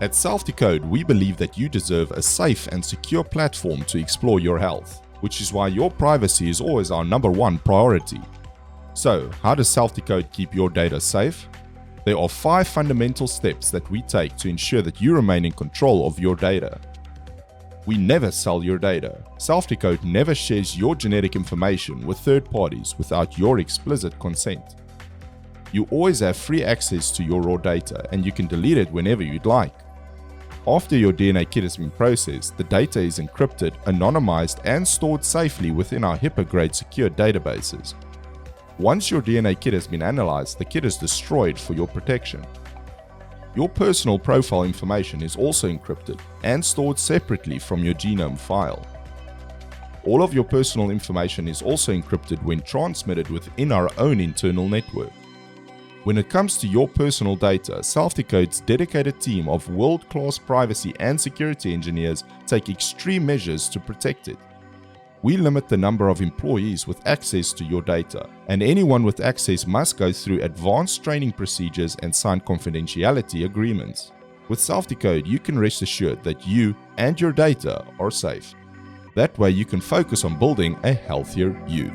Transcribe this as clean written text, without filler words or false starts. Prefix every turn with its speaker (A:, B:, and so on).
A: At SelfDecode, we believe that you deserve a safe and secure platform to explore your health, which is why your privacy is always our #1 priority. So, how does SelfDecode keep your data safe? There are 5 fundamental steps that we take to ensure that you remain in control of your data. We never sell your data. SelfDecode never shares your genetic information with third parties without your explicit consent. You always have free access to your raw data, and you can delete it whenever you'd like. After your DNA kit has been processed, the data is encrypted, anonymized, and stored safely within our HIPAA-grade secure databases. Once your DNA kit has been analyzed, the kit is destroyed for your protection. Your personal profile information is also encrypted and stored separately from your genome file. All of your personal information is also encrypted when transmitted within our own internal network. When it comes to your personal data, SelfDecode's dedicated team of world-class privacy and security engineers take extreme measures to protect it. We limit the number of employees with access to your data, and anyone with access must go through advanced training procedures and sign confidentiality agreements. With SelfDecode, you can rest assured that you and your data are safe. That way you can focus on building a healthier you.